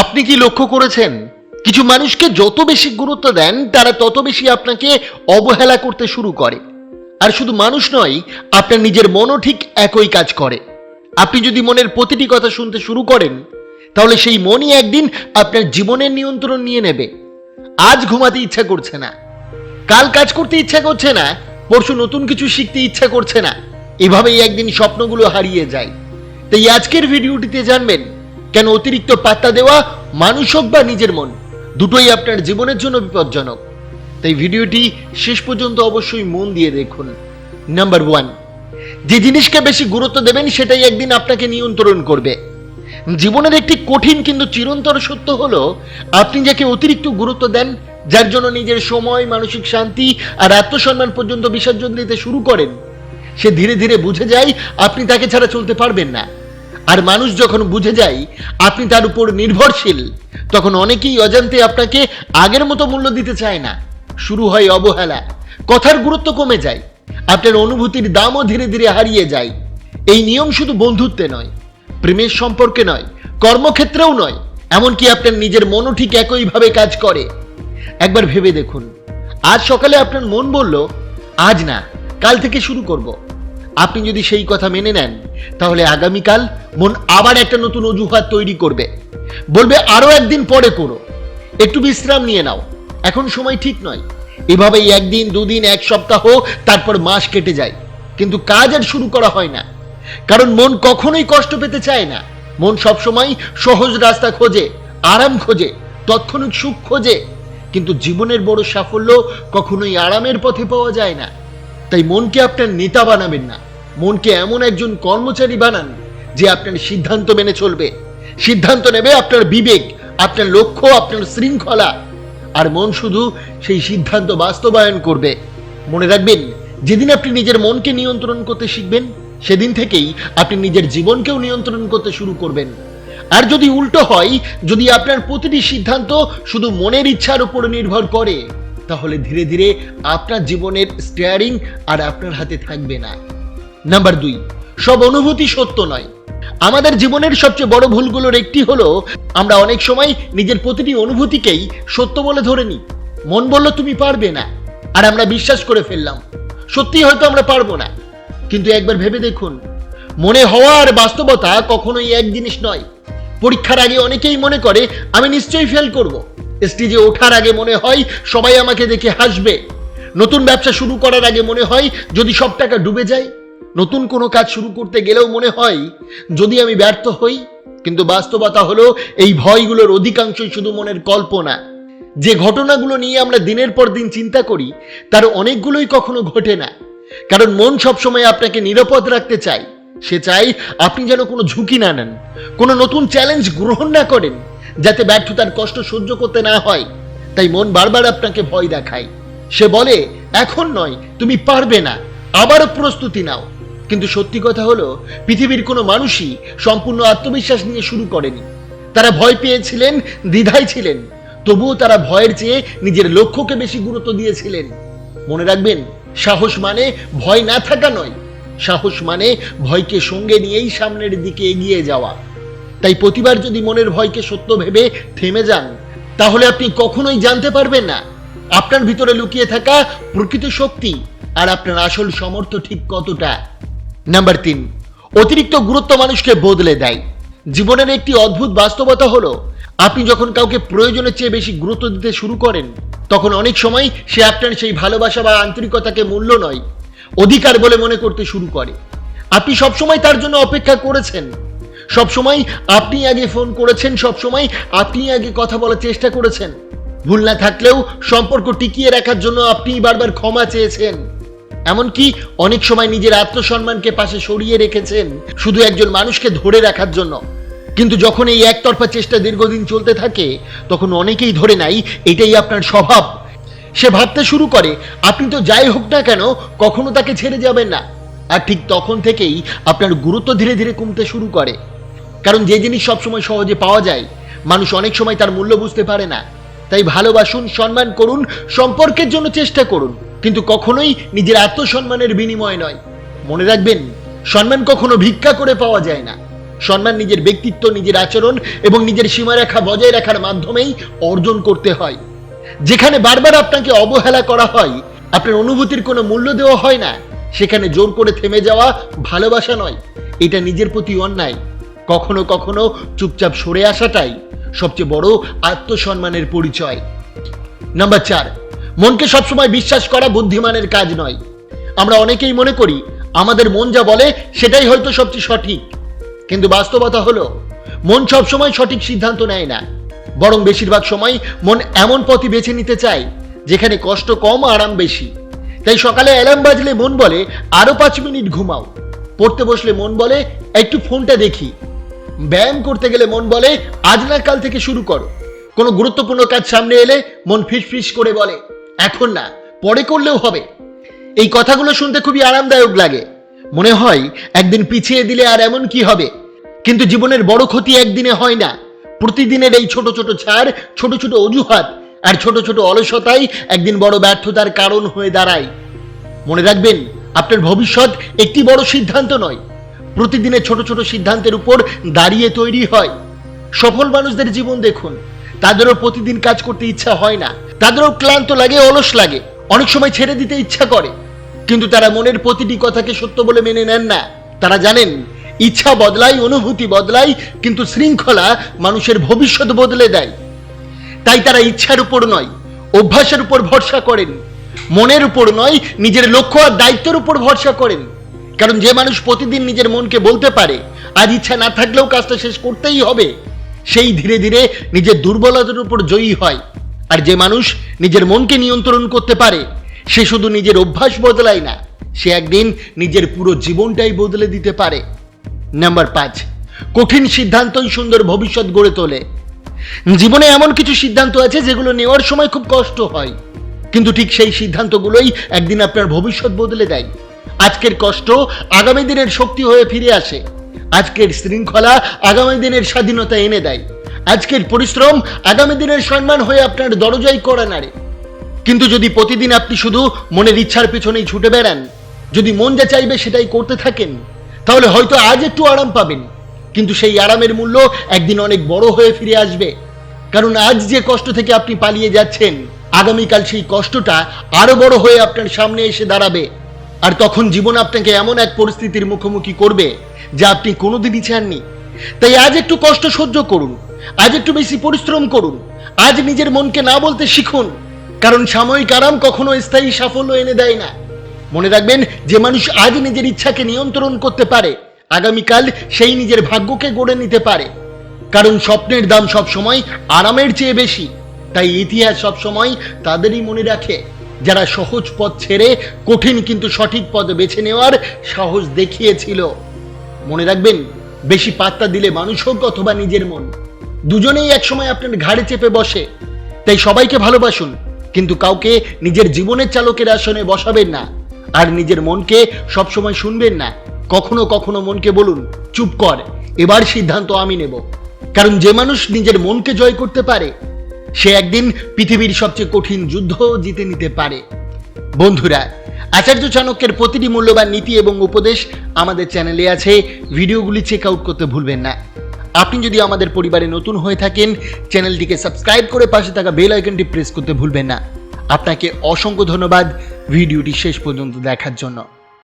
আপনি কি লক্ষ্য করেছেন কিছু মানুষকে যত বেশি গুরুত্ব দেন তারা তত বেশি আপনাকে অবহেলা করতে শুরু করে। আর শুধু মানুষ নয়, আপনার নিজের মনও ঠিক একই কাজ করে। আপনি যদি মনের প্রতিটি কথা শুনতে শুরু করেন, তাহলে সেই মনই একদিন আপনার জীবনের নিয়ন্ত্রণ নিয়ে নেবে। আজ ঘুমাতে ইচ্ছা করছে না, কাল কাজ করতে ইচ্ছা করছে না, পরশু নতুন কিছু শিখতে ইচ্ছা করছে না, এভাবেই একদিন স্বপ্নগুলো হারিয়ে যায়। তাই আজকের ভিডিওটিতে জানবেন কেন অতিরিক্ত পাত্তা দেওয়া, মানুষ হোক বা নিজের মন, দুটোই আপনার জীবনের জন্য বিপজ্জনক। তাই ভিডিওটি শেষ পর্যন্ত অবশ্যই মন দিয়ে দেখুন। নাম্বার 1, যে জিনিসকে বেশি গুরুত্ব দেবেন সেটাই একদিন আপনাকে নিয়ন্ত্রণ করবে। জীবনের একটি কঠিন কিন্তু চিরন্তর সত্য হলো, আপনি যাকে অতিরিক্ত গুরুত্ব দেন, যার জন্য নিজের সময়, মানসিক শান্তি আর আত্মসম্মান পর্যন্ত বিসর্জন দিতে শুরু করেন, সে ধীরে ধীরে বুঝে যায় আপনি তাকে ছাড়া চলতে পারবেন না। আর মানুষ যখন বুঝে যায় আপনি তার উপর নির্ভরশীল, তখন অনেকেই অজান্তে আপনাকে আগের মতো মূল্য দিতে চায় না। শুরু হয় অবহেলা, কথার গুরুত্ব কমে যায়, আপনার অনুভূতির দামও ধীরে ধীরে হারিয়ে যায়। এই নিয়ম শুধু বন্ধুত্বে নয়, প্রেমের সম্পর্কে নয়, কর্মক্ষেত্রেও নয়, এমনকি আপনার নিজের মনও ঠিক একইভাবে কাজ করে। একবার ভেবে দেখুন, আজ সকালে আপনার মন বলল আজ না, কাল থেকে শুরু করব। আপনি যদি সেই কথা মেনে নেন, তাহলে আগামীকাল মন আবার একটা নতুন অজুহাত তৈরি করবে, বলবে আরো একদিন পরে করো, একটু বিশ্রাম নিয়ে নাও, এখন সময় ঠিক নয়। এভাবেই একদিন, দুদিন, এক সপ্তাহ, তারপর মাস কেটে যায়, কিন্তু কাজ আর শুরু করা হয় না। কারণ মন কখনোই কষ্ট পেতে চায় না। মন সবসময় সহজ রাস্তা খোঁজে, আরাম খোঁজে, তাৎক্ষণিক সুখ খোঁজে। কিন্তু জীবনের বড় সাফল্য কখনোই আরামের পথে পাওয়া যায় না। তাই মনকে আপনার নেতা বানাবেন না, মনকে এমন একজন কর্মচারী বানান যে আপনার সিদ্ধান্ত মেনে চলবে। সিদ্ধান্ত নেবে আপনার বিবেক, আপনার লক্ষ্য, আপনার শৃঙ্খলা। আর মন শুধু সেই সিদ্ধান্ত বাস্তবায়ন করবে। মনে রাখবেন, যেদিন আপনি নিজের মনকে নিয়ন্ত্রণ করতে শিখবেন, সেদিন থেকেই আপনি নিজের জীবনকেও নিয়ন্ত্রণ করতে শুরু করবেন। আর যদি উল্টো হয়, যদি আপনার প্রতিটি সিদ্ধান্ত শুধু মনের ইচ্ছার উপর নির্ভর করে, তাহলে ধীরে ধীরে আপনার জীবনের স্টিয়ারিং আর আপনার হাতে থাকবে না। নাম্বার 2, সব অনুভূতি সত্য নয়। আমাদের জীবনের সবচেয়ে বড় ভুলগুলোর একটি হলো, আমরা অনেক সময় নিজের প্রতিটি অনুভূতিকেই সত্য বলে ধরে নিই। মন বলল তুমি পারবে না, আর আমরা বিশ্বাস করে ফেললাম সত্যি হয়তো আমরা পারবো না। কিন্তু একবার ভেবে দেখুন, মনে হওয়া আর বাস্তবতা কখনোই এক জিনিস নয়। পরীক্ষার আগে অনেকেই মনে করে আমি নিশ্চয়ই ফেল করব। স্টেজে ওঠার আগে মনে হয় সবাই আমাকে দেখে হাসবে। নতুন ব্যবসা শুরু করার আগে মনে হয় যদি সব টাকা ডুবে যায়। নতুন কোনো কাজ শুরু করতে গেলেও মনে হয় যদি আমি ব্যর্থ হই। কিন্তু বাস্তবতা হলো, এই ভয়গুলোর অধিকাংশই শুধু মনের কল্পনা। যে ঘটনাগুলো নিয়ে আমরা দিনের পর দিন চিন্তা করি, তার অনেকগুলোই কখনো ঘটে না। কারণ মন সবসময় আপনাকে নিরাপদ রাখতে চায়। সে চায় আপনি যেন কোনো ঝুঁকি না নেন, কোনো নতুন চ্যালেঞ্জ গ্রহণ না করেন, যাতে ব্যর্থতার কষ্ট সহ্য করতে না হয়। তাই মন বারবার আপনাকে ভয় দেখায়। সে বলে এখন নয়, তুমি পারবে না, আবারও প্রস্তুতি নাও। কিন্তু সত্যি কথা হলো, পৃথিবীর কোনো মানুষই সম্পূর্ণ আত্মবিশ্বাস নিয়ে শুরু করেনি। তারা ভয় পেয়েছিলেন, দ্বিধায় ছিলেন, তবুও তারা ভয়ের চেয়ে নিজের লক্ষ্যকে বেশি গুরুত্ব দিয়েছিলেন। মনে রাখবেন, সাহস মানে ভয় না থাকা নয়, সাহস মানে ভয়কে সঙ্গে নিয়েই সামনের দিকে এগিয়ে যাওয়া। তাই প্রতিবার যদি মনের ভয়কে সত্য ভেবে থেমে যান, তাহলে আপনি কখনোই জানতে পারবেন না আপনার ভিতরে লুকিয়ে থাকা প্রকৃত শক্তি আর আপনার আসল সামর্থ্য ঠিক কতটা। নাম্বার 3, অতিরিক্ত গুরুত্ব মানুষকে বদলে দেয়। জীবনের একটি অদ্ভুত বাস্তবতা হলো, আপনি যখন কাউকে প্রয়োজনের চেয়ে বেশি গুরুত্ব দিতে শুরু করেন, তখন অনেক সময় সে আপনার সেই ভালোবাসা বা আন্তরিকতাকে মূল্য নয়, অধিকার বলে মনে করতে শুরু করে। আপনি সবসময় তার জন্য অপেক্ষা করেছেন, সবসময় আপনি আগে ফোন করেছেন, সবসময় আপনি আগে কথা বলার চেষ্টা করেছেন। ভুল না থাকলেও সম্পর্ক টিকিয়ে রাখার জন্য আপনি বারবার ক্ষমা চেয়েছেন। এমনকি অনেক সময় নিজের আত্মসম্মানকে পাশে সরিয়ে রেখেছেন শুধু একজন মানুষকে ধরে রাখার জন্য। কিন্তু যখন এই একতরফা চেষ্টা দীর্ঘদিন চলতে থাকে, তখন অনেকেই ধরে নেয় এটাই আপনার স্বভাব। সে ভাবতে শুরু করে আপনি তো যাই হোক না কেন কখনো তাকে ছেড়ে যাবেন না। আর ঠিক তখন থেকেই আপনার গুরুত্ব ধীরে ধীরে কমতে শুরু করে। কারণ যে জিনিস সবসময় সহজে পাওয়া যায়, মানুষ অনেক সময় তার মূল্য বুঝতে পারে না। তাই ভালোবাসুন, সম্মান করুন, সম্পর্কের জন্য চেষ্টা করুন, কিন্তু কখনোই নিজের আত্মসম্মানের বিনিময় নয়। মনে রাখবেন, সম্মান কখনো ভিক্ষা করে পাওয়া যায় না, সম্মান নিজের ব্যক্তিত্ব, নিজের আচরণ এবং নিজের সীমারেখা বজায় রাখার মাধ্যমেই অর্জন করতে হয়। যেখানে বারবার আপনাকে অবহেলা করা হয়, আপনার অনুভূতির কোনো মূল্য দেওয়া হয় না, সেখানে জোর করে থেমে যাওয়া ভালোবাসা নয়, এটা নিজের প্রতি অন্যায়। কখনো কখনো চুপচাপ সরে আসাটাই সবচেয়ে বড় আত্মসম্মানের পরিচয়। নাম্বার 4, মনকে সবসময় বিশ্বাস করা বুদ্ধিমানের কাজ নয়। আমরা অনেকেই মনে করি আমাদের মন যা বলে সেটাই হয়তো সবচেয়ে সঠিক, কিন্তু বাস্তবতা হলো মন সবসময় সঠিক সিদ্ধান্ত নেয় না, বরং বেশিরভাগ সময় মন এমন পথই বেছে নিতে চায় যেখানে কষ্ট কম, আরাম বেশি। তাই সকালে অ্যালার্ম বাজলে মন বলে আরো 5 মিনিট ঘুমাও, পড়তে বসলে মন বলে একটু ফোনটা দেখি, ব্যায়াম করতে গেলে মন বলে আজ না কাল থেকে শুরু করো, কোনো গুরুত্বপূর্ণ কাজ সামনে এলে মন ফিসফিস করে বলে এখন না, পরে করলেও হবে। এই কথাগুলো শুনতে খুবই আরামদায়ক লাগে, মনে হয় একদিন পিছিয়ে দিলে আর এমন কি হবে। কিন্তু জীবনের বড় ক্ষতি একদিনে হয় না, প্রতিদিনের এই ছোট ছোট ছাড়, ছোট ছোট অজুহাত আর ছোট ছোট অলসতাই একদিন বড় ব্যর্থতার কারণ হয়ে দাঁড়ায়। মনে রাখবেন, আপনার ভবিষ্যৎ একটি বড় সিদ্ধান্ত নয়, প্রতিদিনের ছোট ছোট সিদ্ধান্তের উপর দাঁড়িয়ে তৈরি হয়। সফল মানুষদের জীবন দেখুন, তাদেরও প্রতিদিন কাজ করতে ইচ্ছা হয় না, তাদেরও ক্লান্ত লাগে, অলস লাগে, অনেক সময় ছেড়ে দিতে ইচ্ছা করে, কিন্তু তারা মনের প্রতিটি কথাকে সত্য বলে মেনে নেন না। তারা জানেন ইচ্ছা বদলায়, অনুভূতি বদলায়, কিন্তু শৃঙ্খলা মানুষের ভবিষ্যৎ বদলে দেয়। তাই তারা ইচ্ছার উপর নয়, অভ্যাসের উপর ভরসা করেন, মনের উপর নয়, নিজের লক্ষ্য আর দায়িত্বের উপর ভরসা করেন। কারণ যে মানুষ প্রতিদিন নিজের মনকে বলতে পারে আজ ইচ্ছা না থাকলেও কাজটা শেষ করতেই হবে, সেই ধীরে ধীরে নিজের দুর্বলতার উপর জয়ী হয়। আর যে মানুষ নিজের মনকে নিয়ন্ত্রণ করতে পারে, সে শুধু নিজের অভ্যাস বদলায় না, সে একদিন নিজের পুরো জীবনটাই বদলে দিতে পারে। নাম্বার 5, কঠিন সিদ্ধান্তই সুন্দর ভবিষ্যৎ গড়ে তোলে। জীবনে এমন কিছু সিদ্ধান্ত আছে যেগুলো নেওয়ার সময় খুব কষ্ট হয়, কিন্তু ঠিক সেই সিদ্ধান্তগুলোই একদিন আপনার ভবিষ্যৎ বদলে দেয়। আজকের কষ্ট আগামী দিনের শক্তি হয়ে ফিরে আসে, আজকের শৃঙ্খলা আগামী দিনের স্বাধীনতা এনে দেয়, আজকের পরিশ্রম আগামী দিনের সম্মান হয়ে আপনার দরজায় কড়া নাড়ে। কিন্তু যদি প্রতিদিন আপনি শুধু মনের ইচ্ছার পেছনেই ছুটে বেড়ান, যদি মন যা চাইবে সেটাই করতে থাকেন, তাহলে হয়তো আজ একটু আরাম পাবেন, কিন্তু সেই আরামের মূল্য একদিন অনেক বড় হয়ে ফিরে আসবে। কারণ আজ যে কষ্ট থেকে আপনি পালিয়ে যাচ্ছেন, আগামীকাল সেই কষ্টটা আরো বড় হয়ে আপনার সামনে এসে দাঁড়াবে। আর তখন জীবন আপনাকে এমন এক পরিস্থিতির মুখোমুখি করবে যা আপনি কোনোদিনই চাননি। তাই আজ একটু কষ্ট সহ্য করুন, আজ একটু বেশি পরিশ্রম করুন, আজ নিজের মনকে না বলতে শিখুন, কারণ সাময়িক আরাম কখনো স্থায়ী সাফল্য এনে দেয় না। মনে রাখবেন, যে মানুষ আজ নিজের ইচ্ছাকে নিয়ন্ত্রণ করতে পারে, আগামীকাল সেই নিজের ভাগ্যকে গড়ে নিতে পারে। কারণ স্বপ্নের দাম সবসময় আরামের চেয়ে বেশি। তাই ইতিহাস সবসময় তাদেরই মনে রাখে যারা সহজ পথ ছেড়ে কঠিন কিন্তু সঠিক পথ বেছে নেওয়ার সাহস দেখিয়েছিল। মনে রাখবেন, বেশি পাত্তা দিলে মানুষ হোক অথবা নিজের মন, দুজনেই একসময় আপনার ঘাড়ে চেপে বসে। তাই সবাইকে ভালোবাসুন, কিন্তু কাউকে নিজের জীবনের চালকের আসনে বসাবেন না। আর নিজের মনকে সবসময় শুনবেন না, কখনো কখনো মনকে বলুন চুপ কর, এবার সিদ্ধান্ত আমি নেব। কারণ যে মানুষ নিজের মনকে জয় করতে পারে, সে একদিন পৃথিবীর সবচেয়ে কঠিন যুদ্ধ জিতে নিতে পারে। বন্ধুরা, আচার্য চাণক্যের প্রতিটি মূল্যবান নীতি এবং উপদেশ আমাদের চ্যানেলে আছে, ভিডিওগুলি চেক আউট করতে ভুলবেন না। আপনি যদি আমাদের পরিবারে নতুন হয়ে থাকেন, চ্যানেলটিকে সাবস্ক্রাইব করে পাশে থাকা বেল আইকনটি প্রেস করতে ভুলবেন না। আপনাকে অসংখ্য ধন্যবাদ ভিডিওটি শেষ পর্যন্ত দেখার জন্য।